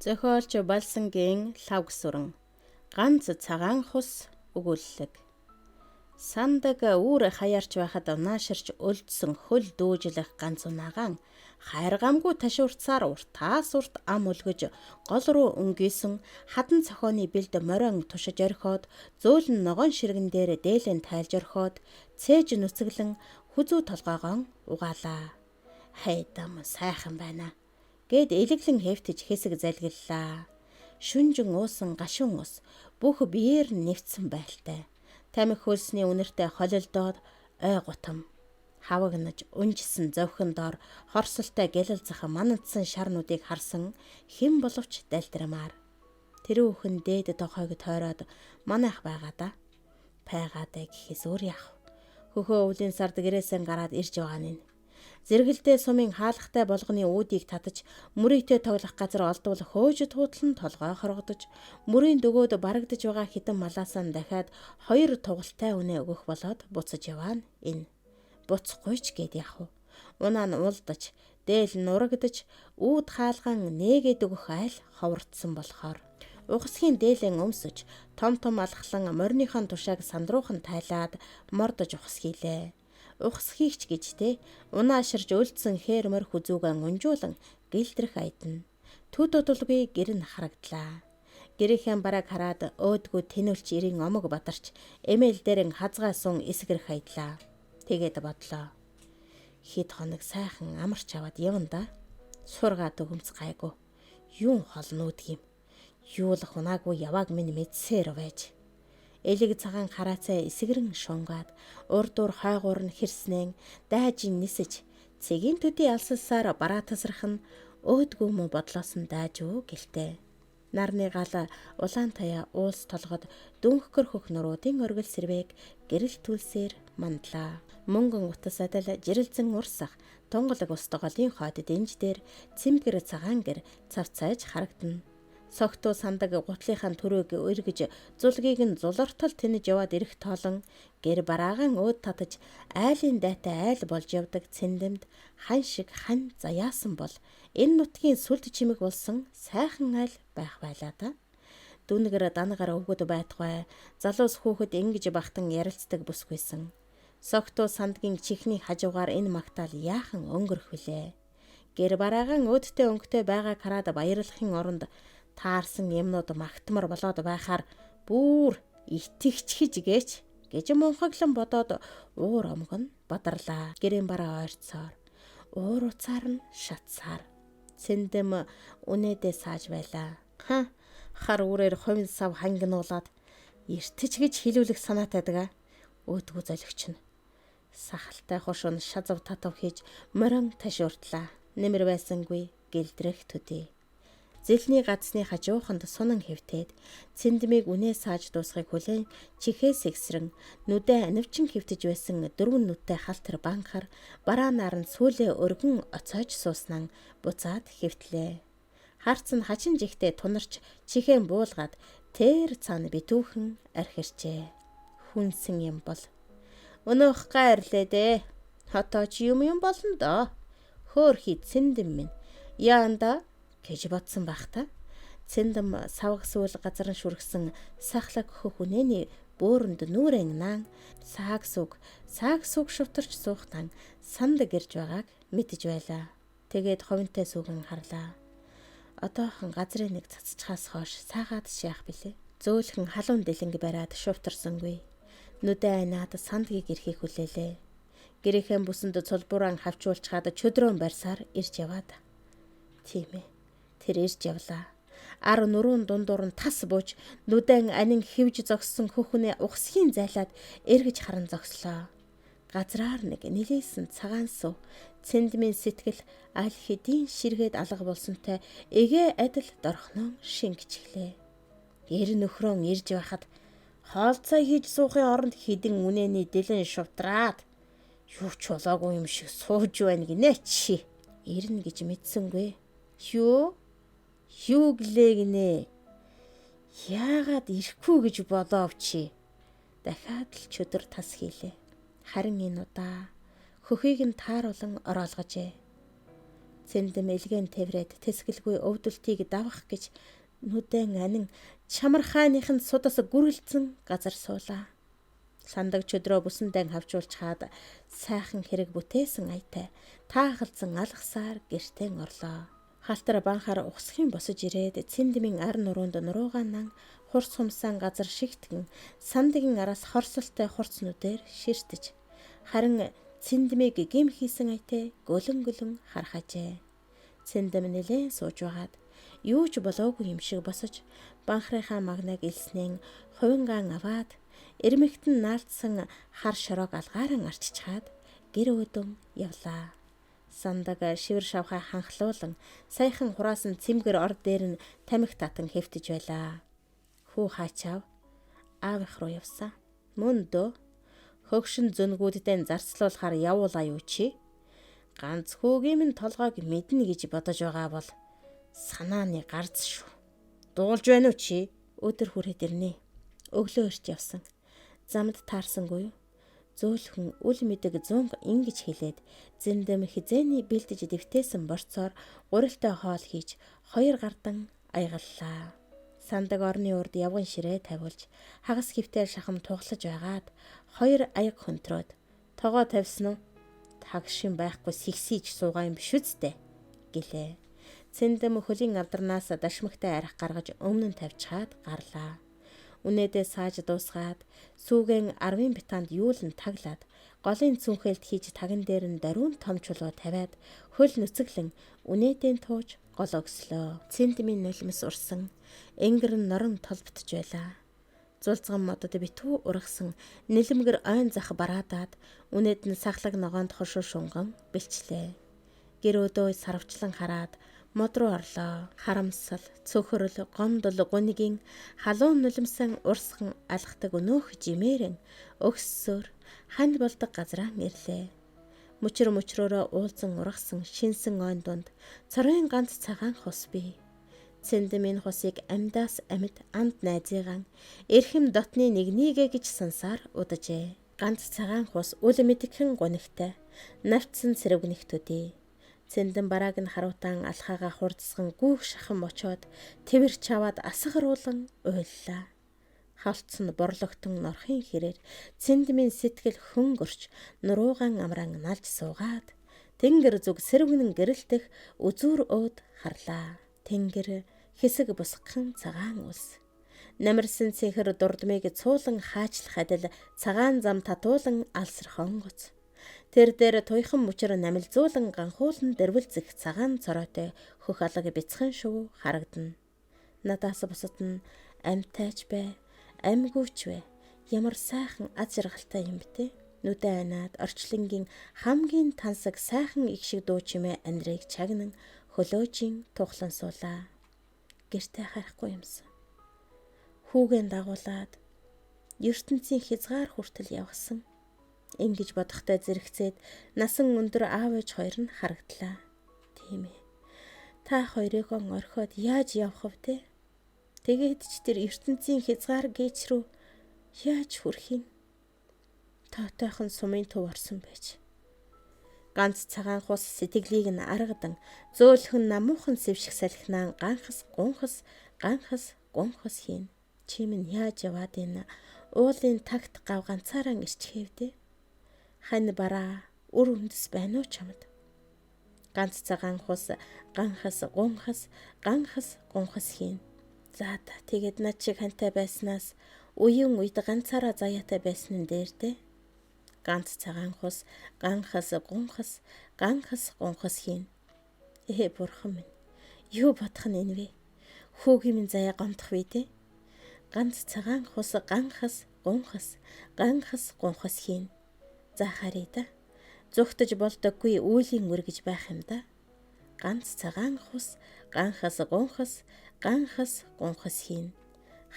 Зохиолч Балсангийн лавг сүрэн ганц цагаан хус өгүүлэлэг. Сандаг үүр хаярч байхад унааширч өлдсөн хөл дүүжлэх ганц унагаан хайргамгүй ташуурцаар уртаас урт ам өлгөж гол руу өнгийсэн хадан цохооны бэлд морин тушиж орхиод зөөлн ногоон ширгэн дээр дээлэн тайлж орхиод цээж нүцгэлэн хүзүү толгоогоо угаалаа. Хайдам сайхан байна гэд элэглэн хэвтэж хэсэг залгиллаа. Шүнжин уусан гашуун ус бүх биеэр нэвцсэн байлтай. Тамхи хөлсний үнэртэй холилдоод ой гутам хавагнаж унжсан зовхон доор хорсолтой гялалзах манадсан шарнуудыг харсан хэн боловч дайлдрамаар. Тэрүүхэн дээд дохойг тойроод манайх байгаа да. Пайгаадаа гэхээс өөр яах. Хөхөө өвлийн сард гэрээсээ гараад ирж байгаа нь. Зэрэгэлдээ сумын хаалхтай болгоны үүдийг татаж мөрийтэй тоглох газар олдвол хөөж туудлан толгой хоргодож мөрийн дөгөөд барагдж байгаа хитэн малаасаа дахиад 2 тугалтай үнэ өгөх болоод буцаж яваа энэ. Буцахгүй ч гээд яах вэ? Унаа нь улдаж, дээл нурагдж, үүд хаалган нээгээд өгөх айл ховордсон болохоор угсхийн дээлэн өмсөж, том алхлан морныхон тушааг сандруухан тайлаад мордож ухсхийлээ. Ухсхийгч гэжтэй унааширж өлдсөн хээрмөр хүзүүгэн унжуулан гэлтрэх айдна. Төд удалгүй гэр нь харагдлаа. Гэрийнхэн бараг хараад өөдгөө тэнүүлч ирийн омог бадарч эмээл дээрэн хазгай сун эсгэрэх айдлаа. Тэгээд бодлоо. Хэд хоног сайхан амарч аваад явна да. Сургаад өгөмц гайгүй. Юун холнууд юм. Юулах унаагүй явааг минь мэдсээр байж. Элэг цагаан хараацаа эсгэрэн шунгаад урдуур хойгуур нь хэрснэн дайжин нисэж цэгийн төдий алсалсаар бараа тасрах нь өөдгөө мө бодлоосон дайж уу гэлтэй. Нарны гал улаан таяа уулс толгод дүнхгэр хөх нуруудын оргил сэрвэг гэрэл түлсээр мандлаа. Мөнгөн утас адил жирэлзэн урсах тунгалаг устголын хойд дэнж дээр цэмгэр цагаан гэр цавцааж харагдана. Согтуу сандаг гутлынхаа төрөөг өргөж зулгийг нь зулартал тэнэж яваад ирэх тоолон гэр бараагаан өөд татаж айлын дайтай айл болж явдаг цэндэмд хан шиг хань заяасан бол энэ нутгийн сүлд чимэг болсон сайхан айл байх байлаа да. Дүнгэр дангаар өвгөд байтугай залуус хүүхэд ингэж бахтан ярилцдаг бүсгүйсэн. Согтуу сандгийн чихний хажуугаар энэ магтаал яахан өнгөрөх вүлээ. Гэр бараагаан өөдтэй өнгөтэй байгааг хараад баярлахын оронд таарсан юмнууд магтмар болоод байхаар бүр итгэвч гэж мунхаглан бодоод уур омг нь бадарлаа. Гэрийн бараа ойрцоор уур уцаар нь шатсаар цэндэм үнэдээ сааж байлаа. Хар үрээр хомил сав хангинуулаад эртэж гэж хилүүлэх санаатай дага. Өөдгөө золигч нь сахалтай хошуун шазав татав хийж морин ташууртлаа. Нэмэр байсангүй гэлдрэх төдий. Зэлний гадсны хажууханд сунан хэвтээд цэндмийг үнээ сааж дуусхыг хүлээн чихээс эксрэн нүдэ анивчин хэвтэж байсан 4 нүдтэй халтар банхар бараа наран сүүлээ өргөн оцоож сууснан буцаад хэвтлээ. Харц нь хачин жигтэй тунарч чихэн буулгаад тэр цаана битүүхэн архирчээ. Хүнсэн юм бол өнөөх гайрлээ дээ. Хотооч юм болно доо. Хөөхий цэндэм минь. Яанда гэж бодсон байх та. Цэндэм савг сүүл газар нь шүргсэн сахлаг хөх үнэний бөөрөнд нүрэн наан сааг сүг шувтарч суухтан санд гэрж байгааг мэдэж байлаа. Тэгээд ховинтой сүгэн харлаа. Одоохон газрын нэг цацчхаас хойш саагаад шаах билээ. Зөөлхөн халуун дэлэнг бариад шувтарсангүй. Нүдэ айнаад сандгийг ирхийг хүлээлээ. Гэрийнхэн бүсэнд цулбууран хавчуулчхаад чөдрөөн барьсаар ирж яваад. Тийм ээ. Тэр ирж явлаа. Ар нуруунд дундуур нь тас бууж нүдэн анин хөвж зогссон хөхнээ ухсхийн зайлаад эргэж харан зогслоо. Газраар нэг нилээсэн цагаан суу цэндмийн сэтгэл аль хэдийн ширгээд алга болсонтой эгээ адил дорхноо шингэчихлээ. Эр нөхрөн ирж байхад хоолцоо хийж суухын оронд хідэн үнэний дэлэн шувтраад юу ч болоогүй юм шиг сууж байна гинэ чи. Ирнэ гэж мэдсэнгүй. Юу гэлээ. Яагаад ирэхгүй гэж болов чи? Дахиад л чөдөр тас хийлээ. Харин энэ удаа хөхийг нь тааруулан ороолгожээ. Цэндэм элгэн тэврээд тэсгэлгүй өвдөлтийг давах гэж нүдэн анин чамар хааныхын судас гүрэлцэн газар суулаа. Сандаг чөдрөө бүсэндээ хавчуулж хаад сайхан хэрэг бүтээсэн аятай таахалцсан алгасаар гэртэн орлоо. Халтар банхаар ухсхийн босож ирээд Цэндэмийн ар нуруунд нуруугаанан хурц хумсаан газар шигтгэн сандгийн араас хорсолтой хурцнуудээр ширтэж харин Цэндэмийг гим хийсэн аятай гөлөн харахажээ. Цэндэм нэлээд сууж байгаад юу ч болоогүй юм шиг босож банхрынхаа магнаг илснэн хувингаан аваад эрмэгтэн наалтсан хар шороог алгааран арчичаад гэр өөдөн явлаа. Сандаг шивэр шавхаа ханхлуулан саяхан хураасан цэмгэр ор дээр нь тамхи татан хэвтэж байлаа. Хүү хаачаав аавынх руу явсан. Мөн дөө хөгшин зөнгүүдтэй зарцлуулахаар явуулаа юу чи? Ганц хүүгийн минь толгойг мэднэ гэж бодож байгаа бол санааны гарц шүү. Дуулж байна уу чи? Өдөр хүрээд ирнэ. Өглөө өрч явсан. Замд таарсангүй юу? Зөөлхөн үл мэдэг зунг ингэж хэлээд Цэндэм хизээний бэлдэж дэвтээсэн борцоор гурилтай хоол хийж 2 гардан аягаллаа. Сандаг орны урд явган ширээ тавиулж хагас хөвтөл шахам туглаж байгаад 2 аяг хөнтрөөд тогоо тавьсан уу? Тагшин байхгүй сэгсийж суугаа юм биш үстэ гэлээ. Цэндэм хөлийн авдарнаас дашмагтай арх гаргаж өмнө нь тавьчихад гарлаа. Үнэдээ сааж дуусгаад сүүгэн 10 битаанд юулан таглаад голын цүнхэлд хийж таган дээр нь даруун том чулуу тавиад хөл нүцэглэн үнэдээ тууж гол өгслөө. Цэндэмийн нулимс урсан энгэр нь норон толбтж байлаа. Зулцган модод битүү ургасан нэлэмгэр ойн зах бараадаад үнэд нь сахлаг ногоонд хошуу шунган бэлчлээ. Гэр өөдөө сарвчлан хараад мод руу орлоо. Харамсал, цөхрөл, гомдол, гунигийн халуун нулимсан урсган алхдаг өнөөх жимээрэн өгссөөр ханд болдог газраа ирлээ. Мөчрөөрөө уулзан ургасан шинсэн ойн дунд цорын ганц цагаан хус бий. Цэндэмийн хусыг амьдаас амьд амд найзыгаан эрхэм дотны нэгнийгэ гэж сансаар удажээ. Ганц цагаан хус үл мэдгхэн гунигтай навцсан цэрэгнэх төдий. Цэндэн барааг нь харуутан алхаага хурдсган гүүх шахам очоод тэвэр чаваад асгаруулан уйллаа. Хавцсан борлогтон норхын хэрээр Цэндэмийн сэтгэл хөнгөрч нуруугаан амраан налж суугаад тэнгэр зүг сэрвгэн гэрэлтэх үзүүр өөд харлаа. Тэнгэр хэсэг бусгхан цагаан үлс. Намирсан цэнхэр дурдмыг цуулан хаачлах адил цагаан зам татуулан алсрах онгоц. Тэр дээр туйхан мөчөр намилзуулан ганхуулан дэрвэлзэх цагаан цороотой хөх алга бяцхан шувуу харагдана. Надаас бусад нь амьтайч бай, амьгүйч бай. Ямар сайхан аз жаргалтай юм бэ? Нүдэ анаад орчлонгийн хамгийн тансаг сайхан их шиг дуу чимээ андрыг чагнан хөлөөжийн тухлан суулаа. Гэртээ харахгүй юмсан. Хүүгэн дагуулад ертөнцийн хязгаар хүртэл явсан. Ингэж бодохтой зэрэгцээд насан өндөр аав ээж хоёр нь харагдлаа. Тийм ээ. Та хоёрыг орхиод яаж явах вэ? Тэгээд ч тэр ертөнцийн хязгаар гээч рүү яаж хүрэх юм? Тоотойхон сумын төв орсон байж. Ганц цагаан хус сэтгэлийг нь аргадан зөөлхөн намуухан сэвших салхинаа ганхас гунхас хийн. Чи минь яаж яваад энэ уулын тагт гав ганцаараа ирчхээвдэ? Хань бараа үр үндэс байна уу чамд? Ганц цагаан хус ганхас гунхас хийн. За тэгээд над шиг хантай байснаас үеийн үед ганцаараа заяатай байсан нь дээртэй. Ганц цагаан хус ганхас гунхас хийн. Бурхан минь, юу бодох нь энэ вэ? Хүүгийн минь заяа гомдох вэ дээ? Ганц цагаан хус ганхас гунхас хийн. За харъя да. Зүгтж болдоггүй үүлийн үр гэж байх юм да. Ганц цагаан хус ганхас гунхас хийн.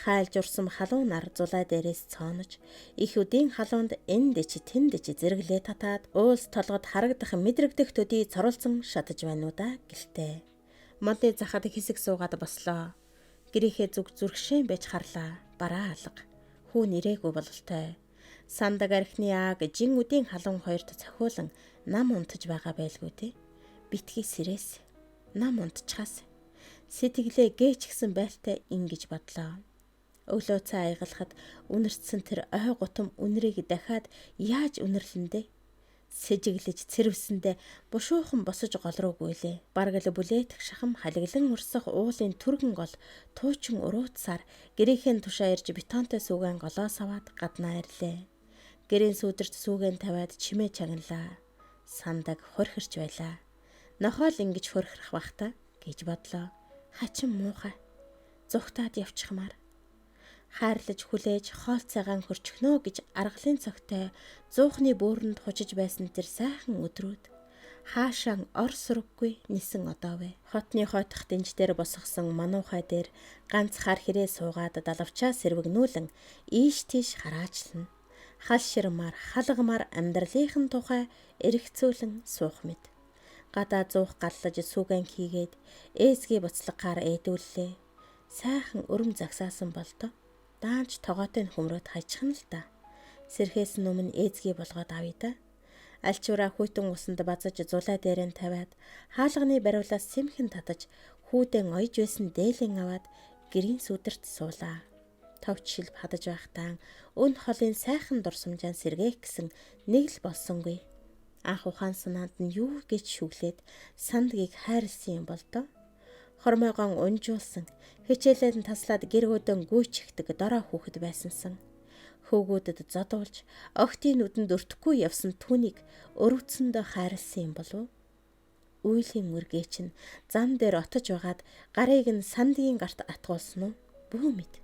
Хайлж урсам халуун нар зулаа дээрээс цоонож их үдийн халуунд энд ч тэнд ч зэрэглээ татаад уус толгод харагдах мэдрэгдэх төдий цоролцсон шатаж байна уу да гэлтэй. Модны захад хэсэг суугаад бослоо. Гэрийнхээ зүг зүрхшэн байж харлаа. Бараа алга. Хүү нэрээгүй бололтой. Сандаг архины ааг жин үдийн халуун хоёрт цохиулан нам унтаж байгаа байлгүй те. битгий сэрээс нам унтчихаас сэтгэлээ гээч гсэн байлтай ингэж бодлоо. Өглөө цаа айгалахад үнэрсэн тэр ой гутам үнрийг дахиад яаж үнэрлэндэ? Сэжиглэж цэрвсэндээ бушуухан босож гол руу гүйлээ. Бараг л бүлээтх шахам халиглан урсах уулын түргэн гол туучин урууцсаар гэрээхэн тушаа ирж бетонтой сүүгэн голоос аваад гаднаа ирлээ. Гэрийн сүудэрт сүүгэн тавиад чимээ чагналаа. Сандаг хорхирч байлаа. Нохоол ингэж хорхирах бахта гэж бодлоо. Хачин муухай. Зүхтаад явчихмаар. Хайрлаж хүлээж хоол цагаан хөрчихнөө гэж аргалын цогтой зуухны бөөрөнд хужиж байсан тэр сайхан өдрүүд хаашаа ор сурггүй нисэн одоовэ. Хотны хойтох дэнждэр босгосон мануухай дээр ганц хар хэрээ суугаад далавчаа сэрвэгнүүлэн ийш тийш хараачлана. Хал ширмаар халагмаар амьдралынхын тухай эргцүүлэн суух мэд. Гадаа зуух галлаж сүгэн хийгээд ээсгийн буцлагаар ээдүүллээ. Сайхан өрөм загсаасан болдоо. Даанч тогоотой хөмрөд хайчихна л да. Сэрхээс өмнө ээзгээ болгоод авъя да. Альчуураа хүйтэн усанд базаж зулаа дээр нь тавиад хаалганы бариулаас сэмхэн татаж хүүдэн ойж байсан дээлэн аваад гэрийн сүдэрт суулаа. Товч шилб хадаж байхдаа өн холын сайхан дурсамжаан сэргээх гэсэн нэг л болсонгүй. Анх ухаан санаанд нь юу гэж шүглээд сандгийг хайрлсан юм бол доо. Хормойгон унжуулсан, хичээлээд нь таслаад гэр өдөн гүйчихдэг дорой хүүхэд байсансан. Хөөгүүдэд зодуулж, огтын нүдэнд өртөхгүй явсан түүнийг өрөвцөндөө хайрлсан юм болов. Үйлийн үргээ чинь зам дээр отож байгаад гарыг нь сандгийн гарт атгуулсан уу? Бүү мэд.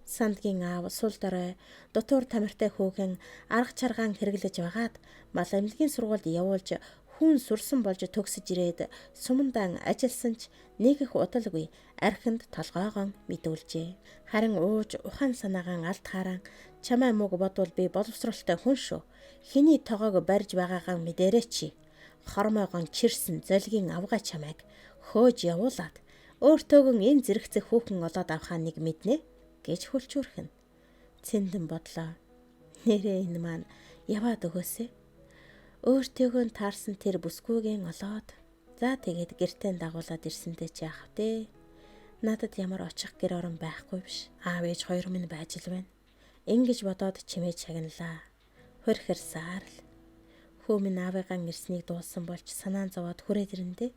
Сандгийн аав сул дорой дутуур тамиртай хөөгөн арга чаргаан хэрэглэж байгаад мал амлигийн сургуульд явуулж хүн сурсан болж төгсөж ирээд сумандаан ажилласан ч нэг их удалгүй архинд толгоогоо мэдүүлжээ. Харин ууж ухаан санаагаан алд харан чамаа мөг бодвол би боловсролтой хүн шүү. Хиний тоогоог барьж байгаагаа мэдэрээ чи. Хормойгон чирсэн золгийн авгаа чамайг хөөж явуулаад өөртөөгөн энэ зэрэгцэх хүүхэн олоод авахаа нэг мэднэ гэж хөлчүүрхэн. Цэндэн бодлоо. Нэрээ энэ маань яваад өгөөсэй. Өөртөөгөө таарсан тэр бүсгүйгэн олоод за тэгээд гэртээ дагуулад ирсэндээ чи яах вэ? Надад ямар очих гэр орон байхгүй биш. Аав ээж хоёр минь байж л байна. Ингэж бодоод чимээ чагналаа. Хорхирсаар л. Хөө минь аавыгаан ирснийг дуулсан болж санаан зовоод хүрээд ирэндээ.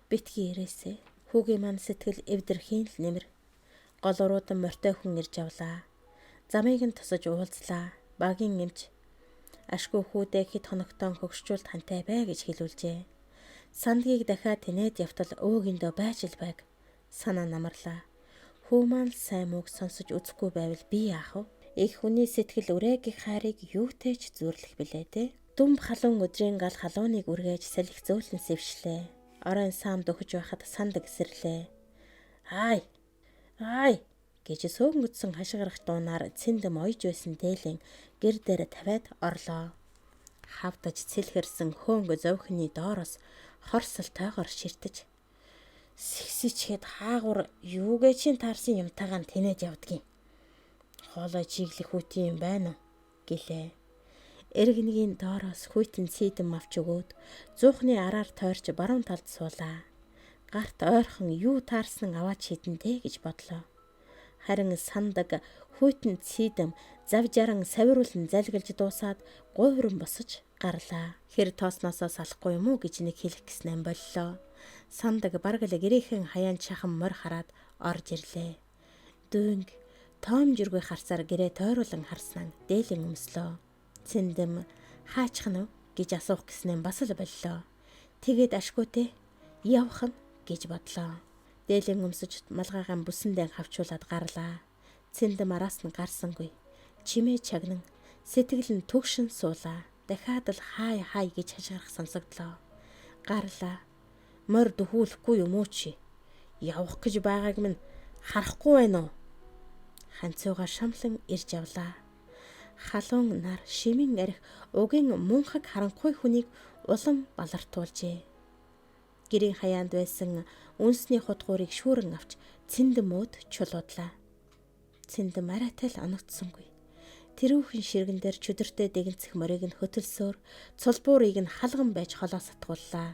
Битгий ирээсэ. Хүүгийн маань сэтгэл эвдэрхийн л нэмэр. Гол уруудан морьтой хүн ирж авлаа. Замыг нь тусаж уулзлаа. Багийн эмч ашгүй хүүдээ хэд хоногтон хөгшчүүлд хантай бай гэж хэлүүлжээ. Сандгийг дахиад тэнээд явтал өөгөндөө байж л байг. Санаа намарлаа. Хүү маань сайн мөг сонсож үзэхгүй байвал би яах вэ? Их хүний сэтгэл үрээгийн хайрыг юутайч зүрлэх билээ те. Дүм халуун өдрийн гал халууныг үргээж салхи зөөлөн сэвшлээ. Оройн саамд өгч байхад санд гисэрлээ. Ай! Ай! гэж сөөнгөдсөн хашгирах дуунаар цэндэм ойж байсан дээлийн гэр дээр тавиад орлоо. Хавдаж цэлхэрсэн хөөнгө зовхны доороос хорсол тойгоор ширтэж сэгсичгээд хаагур юугээ чинь таарсан юмтайгаа тэнээд явдгийн. Хоолой чиглэх хүйтэн юм байна уу гэлээ. Эргэнгийн доороос хүйтэн цийдэм авч өгөөд зуухны араар тойрч баруун талд суулаа. Гарт ойрхон юу таарсан аваад шидэнтэй гэж бодлоо. Харин сандаг хүйтэн цийдэм завжаран савируулан залгилж дуусаад гуйвран босож гарлаа. Хэр тоосноосоо салахгүй юм уу гэж нэг хэлэх гэснээр боллоо. Сандаг бараг л гэрээхэн хаяан чахан морь хараад орж ирлээ. Дүүнг тоомжиргүй харсаар гэрээ тойруулан харснаа дээлийн өмслөө. Цэндэм хаачих нь гэж асуух гэснээр бас л боллоо. Тэгээд ашгүйтэй явах нь гэж бодлоо. Дээлийн өмсөж малгайгаа бүсэндээ хавчуулаад гарлаа. Цэндэм араас нь гарсангүй. Чимээ чагнан сэтгэл нь түгшин суулаа. Дахиад л хай гэж хашгирах сонсогдлоо. Гарлаа. Морь дөхүүлэхгүй юм уу чи? Явах гэж байгааг минь харахгүй байна уу? Ханцууга шамлан ирж явлаа. Халуун нар шимэн арх угийн мунхаг харанхуй хүнийг улам балартуулжээ. Гэрийн хаяанд байсан үнсний хутгуурыг шүүрэн авч цэндэм мод чулуудлаа. Цэндэм арайтай л оногдсонгүй. Тэрүүхэн ширгэн дээр чөдөртэй дэгэнцэх морийг нь хөтөлсөөр цулбуурыг нь халган байж холоос атгууллаа.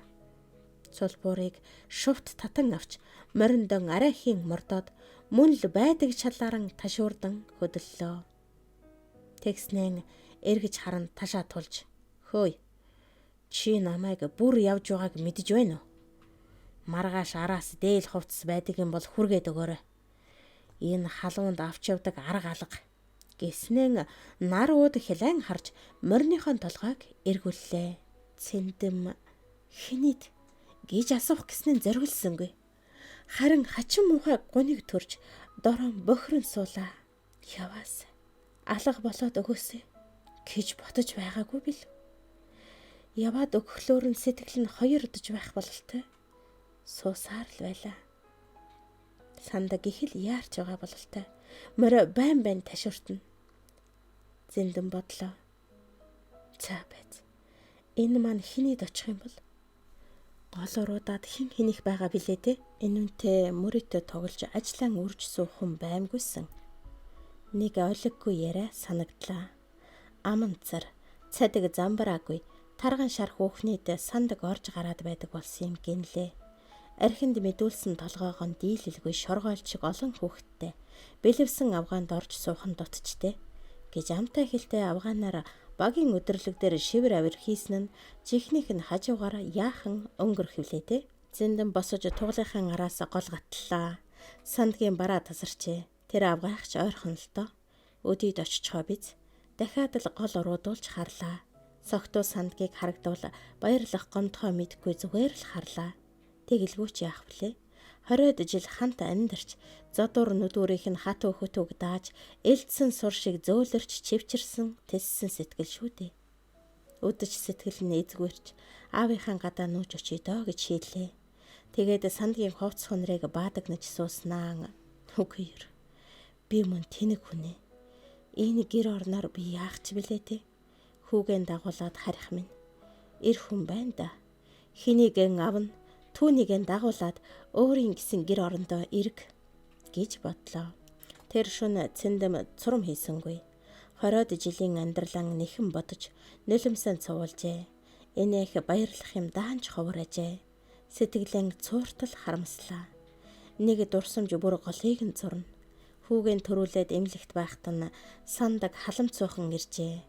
Цулбуурыг шувт татан авч мориндон арайхийн мордоод мөн л байдаг шалааран ташуурдан хөдөллөө. Тэгснэн эргэж харан ташаа тулж, "Хөөе. Чи намайг бүр явж байгааг мэдэж байна уу? Маргааш араас дээл хувцас байдаг юм бол хүргээд өгөөрэй. Энэ халуунд авч явдаг арга алга" гэснэн нар ууд хилэн харж морныхон толгойг эргүүллээ. Цэндэм "Хинийд?" гэж асуух гэснэн зориулсангүй. Харин хачин муухай гуниг төрж дорон бохирон суулаа. "Яваас алга болоод өгөөсэй" гэж бодож байгаагүй бил. Яваад өгөхлөөр нь сэтгэл нь хоёр удаж байх бололтой. Суусаар л байлаа. Сандаг их л яарч байгаа бололтой. Морио байн ташууртна. Зэндэн бодлоо. За байц. Энэ маань хинийд очих юм бол голооруудад хин хинийх байгаа билээ те. Энэ үнтэй мөрөтө тоглож ажиллан үрж суух хүн баймгүйсэн. Нэг ойлгоггүй яриа санагдлаа. Аманцар, цадиг замбараагүй, тарган шар хөөхнийд сандаг орж гараад байдаг болсон юм гинлээ. Архинд мэдүүлсэн толгоогоо дийлэлгүй шоргойлчиг олон хүүхэдтэй бэлэвсэн авгаанд орж суухан дутчтэй гэж амтай хэлтэй авгаанаар багийн өдөрлөг дээр шивэр авир хийсэн нь чихнийх нь хажуугаар яахан өнгөрөх вүлээ те. Зэндэн босож туглынхаа араас гол гатлаа. Сандгийн бараа тасарчээ. Тэр авгайхч ойрхон л доо. Өдийд очичхоо биз. Дахиад л гол уруудуулж харлаа. Согтуу сандгийг харагдвал баярлах гомдхоо мэдгүй зүгээр л харлаа. Тэгэлгүүч яах вүлээ? 20 жил хамт амьдарч зодуур нүдүүрийнх нь хат өөхөтөг дааж элдсэн сур шиг зөөлөрч чивчирсэн тессэн сэтгэл шүү дээ. Өдөж сэтгэл нь эзгүүрч аавынхаа гадаа нүүж очие доо гэж шийдлээ. Тэгээд сандгийн хувцс хүнрээг баадагнаж сууснаа. Үгүй ер. Би мөн тэнэг хүнээ. Энэ гэр орноор би яах ч билээ те. Хүүгэн дагуулад харих минь. Ир хүн байна да. Хинийгэн авна. Түүнийгэн дагуулад өөрийн гисэн гэр орондоо ирг гэж бодлоо. Тэр шөнө цэндэм цурам хийсэнгүй. 20 жилийн амьдралан нэхэн бодож нулимсан цувуулжээ. Энийх баярлах юм даанч ховрожээ. Сэтгэлэн цууртал харамслаа. Нэг дурсамж бүр голыг нь зурна. Хүүгэн төрүүлээд эмлэгт байхад нь сандаг халамцуухан иржээ.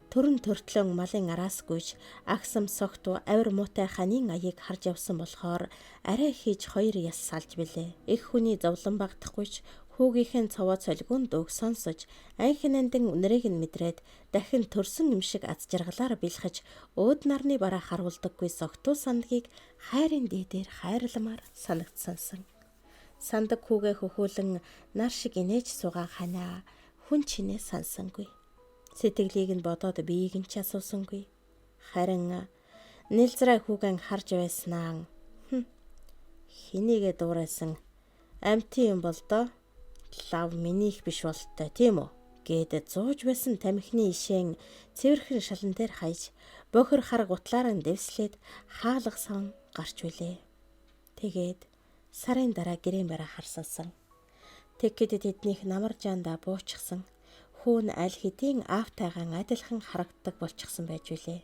Төрөн төртлөн малын араас гүйж агсам согтуу авир муутай ханийн аяыг харж явсан болохоор арай хийж 2 яс салж билээ. Их хүний зовлон багтахгүйч хүүгийнхээ цовоо цолгуун дууг сонсож анхинандин үнэрийг нь мэдрээд дахин төрсөн юм шиг аз жаргалаар бэлхэж өөд нарны бараа харуулдаггүй согтуу сандгийг хайрын дээдээр хайрламаар санагдсансан. Сандаг хүүгээ хөхүүлэн нар шиг инээж суугаа ханаа хүн чинээ сансангүй. Сэтгэлийг нь бодоод биеийг нь ч асуусангүй. Харин нэлзрай хүүгэн харж байснаа. Хинийгээ дуурайсан амтын юм бол доо. Лав минийх биш болтой тийм үү? Гээд зууж байсан тамхины ишэн цэвэрхэн шалан дээр хаяж бохир хар гутлаараа дэвслээд хаалгасан гарч үлээ. Тэгээд сарын дараа гэрийн бараа харсансан. Тэгэхэд тэднийх намар жаандаа буучсан. Хүүн аль хэдийн аавтайгаан адилхан харагддаг болчихсон байж үлээ.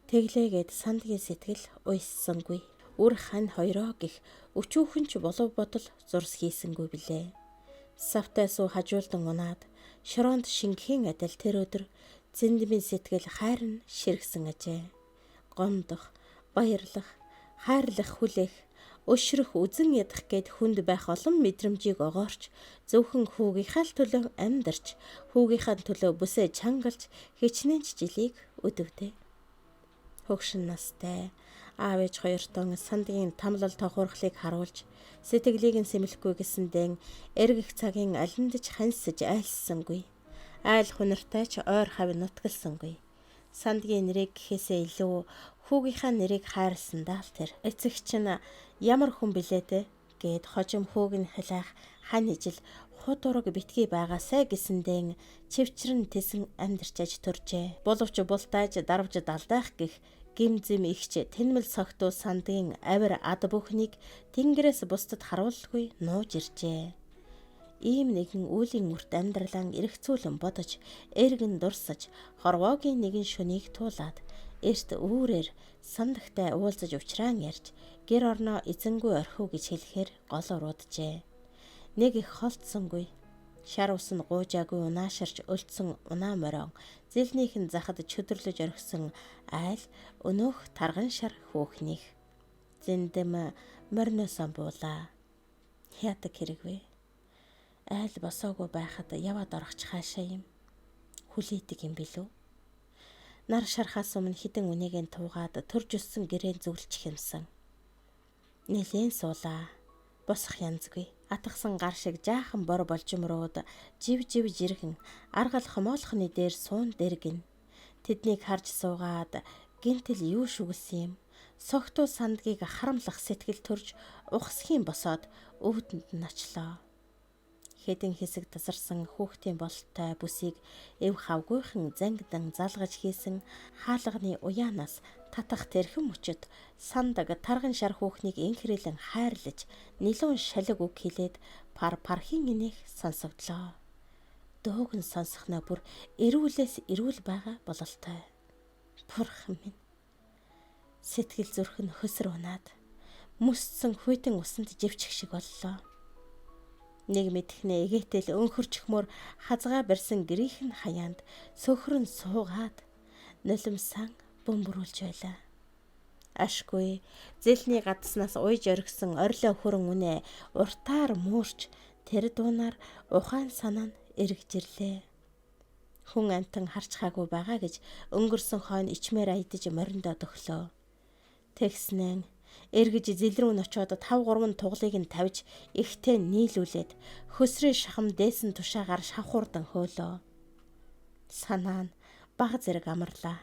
Тэглээгээд сандгийн сэтгэл уйссангүй. Үр хань хоёроо гих өчүүхэн ч болов бодол зурс хийсэнгүй билээ. Савтай суу хажуулдан унаад шороонд шингэхийн адил тэр өдөр зэндмийн сэтгэл хайрн ширгсэн ажээ. Гомдох, баярлах, хайрлах хүлээх, өшрөх, үзэн ядах гээд хүнд байх олон мэдрэмжийг огоорч зөвхөн хүүгийнхаа төлөө амьдарч хүүгийнхаа төлөө бүсээ чангалж хичнээн жилийг өдөвдөө. Хөгшин настай аав ээж хоёртон сандгийн тамлал тохуурхлыг харуулж сэтгэлийг нь сэмлэхгүй гэсэндээ эргэх цагийн алиндж хансаж айлссангүй. Айл хунартай ч ойр хав нутгалсангүй. Сандгийн нэрийг гэхээсээ илүү хүүгийнхаа нэрийг хайрласандаа л тэр. Эцэг чинь ямар хүн билээ те гээд хожим хүүг нь хилаах хань ижил худ ураг битгий байгаасай гэсэндээ чивчрэн тэсэн амьдарчаж төржээ. Боловч бултайж дарвж далдайх гих гим зэм ихч тэнмэл согтуу сандгийн авир ад бүхнийг тэнгэрээс бусдад харуулгүй нууж иржээ. Ийм нэгэн үеийн үрт амьдралан эргцүүлэн бодож эргэн дурсаж хорвоогийн нэгэн шөнийг туулаад эрт үүрээр сандагтай уулзаж учраан ярьж гэр орноо эзэнгүй орхив гэж хэлэхээр гол урууджээ. Нэг их холдсонгүй. Шар ус нь гуужаагүй унаашарч өлдсөн унаа морон зэлнийх нь захад чөдөрлөж орхисон айл өнөөх тарган шар хөөхнийх. Зэндэм морносон буулаа. Яадаг хэрэгвэ? Айл босоогүй байхад яваад орохч хаашаа юм? Хүлээдэг юм билүү? Нар шархаас өмнө хідэн үнэгийн туугаад төрж өссөн гэрээн зүглэж хэмсэн. Нэлээд суулаа. Босох янзгүй. Атгсан гар шиг жаахан бор болжмрууд жив жиргэн аргал хомоолхны дээр суун дэргэн. Тэднийг харж суугаад гинтэл юу шүглсэн юм. Согтуу сандгийг харамлах сэтгэл төрж ухсхийн босоод өвдөнд нь очлоо. Хэдэн хэсэг тасарсан хүүхдийн бололтой бүсийг эв хавгүйхан зангидан залгаж хийсэн хаалганы уяанаас татах тэрхэн мөчөд сандаг тарган шар хүүхнийг инхрэлэн хайрлаж нилуун шалиг үг хэлээд пархийн инех сонсогдлоо. Дууг нь сонсохноо бүр эрүүлээс эрүүл байгаа бололтой. Бурхан минь. Сэтгэл зүрх нь хөсөр унаад мөсцсөн хүйтэн усанд живчих шиг боллоо. Нэг мэдхнээ эгээтэл өнхөрчхмөр хазгаа барьсан гэрийнхэн хаяанд сөхрөн суугаад нулимсан бөмбөрүүлж байлаа. Ашгүй зэлний гадснаас уйж оргисон орилоо хөрөн үнэ уртаар муурч тэр дуунаар ухаан санаа нь эргэжирлээ. Хүн амтан харж хаагүй байгаа гэж өнгөрсөн хойно ичмээр аядаж мориндоо төглөө. Тэгснэн эргэж зэлрүүн очоод 5-3 туглыг нь тавьж ихтэй нийлүүлээд хөсрийн шахам дээсэн тушаагаар шавхуурдан хөөлөө. Санаа нь баг зэрэг амарлаа.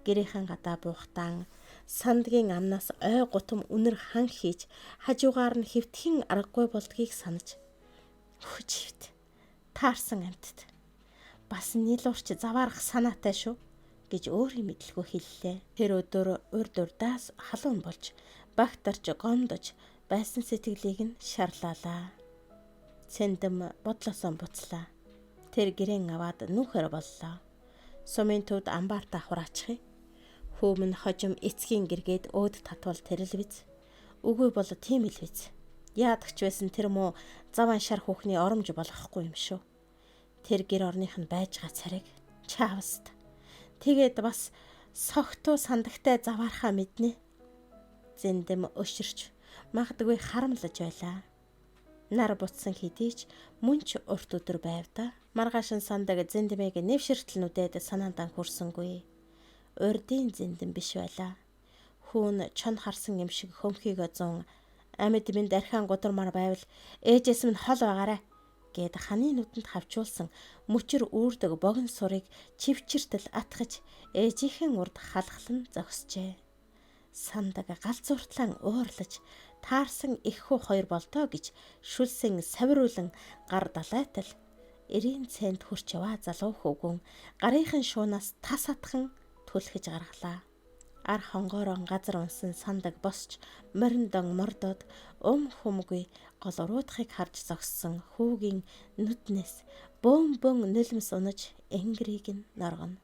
Гэрийнхэн гадаа буухтан сандгийн амнаас ой гутам үнэр хан хийж хажуугаар нь хэвтхэн аргагүй болдгийг санаж хүчивт таарсан амтд бас нийлуурч заваарах санаатай шүү гэж өөрийн мэдлгүй хэллээ. Тэр өдөр урд урдаас халуун болж багтарч гомдож байсан сэтгэлийг нь шарлаалаа. Цэндэм бодлосоо буцлаа. Тэр гэрэн аваад нүүхэр боллоо. Сумын төвд амбаартаа хураачих. Хөөмн хожим эцгийн гэргээд өөд татвал тэрэл биз. Үгүй бол тийм л биз. Яадагч байсан тэр муу заван шар хүүхний оромж болохгүй юм шүү. Тэр гэр орных нь байж га цариг чаавст. Тэгээд бас согтуу сандагтай заваархаа мэднэ. Зэндэм өшөрч магадгүй харамлаж байлаа. Нар буцсан хэдийч мөн ч урт өдөр байв да. Маргаашин сандаг зэндэмийг нэвширтлнүүдэд санаандаа хүрсэнгүй. Урдын зэндэн биш байлаа. Хүүн чон харсан юм шиг хөмхийгөө зун амьд минь дархиан гудамар байвал ээжээс минь хол байгаарай гэд ханы нүдэнд хавчуулсан мөчөр үүрдэг богино сурыг чивчиртэл атгаж ээжийнхэн урд халахлан зогсжээ. Сандаг галзууртлан уурлаж таарсан их хүү 2 болтоо гэж шүлсэн савируулан гар далайтал эрийн цэнд хурч яваа залуу хөвгүн гарынхан шуунаас тас атхан түлхэж гаргалаа. Ар хонгоорон газар унсан сандаг босч мориндон мордоод хүмгүй гол уруутхыг харж зогссон хүүгийн нүднээс бөөн нулимс унаж энгэрийг нь норгоно.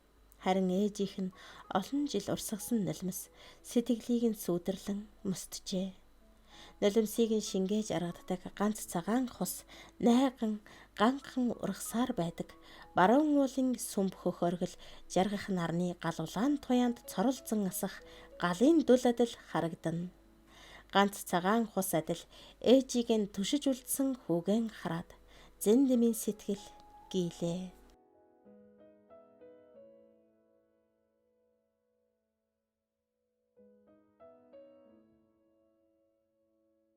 Харин ээжийнх нь олон жил урсгасан нулимс сэтгэлийг нь сүйдэрлэн мөсдөжээ. Нулимсыг нь шингээж аргадаг ганц цагаан хус найган ганхан ургасаар байдаг. Баруун уулын сүмб хөхөргөл жаргах нарны галуулаан туяанд цоролзон асах галын дүл адил харагдана. Ганц цагаан хус адил ээжийг нь түшиж үлдсэн хүүгэн хараад зэндэмийн сэтгэл гийлээ.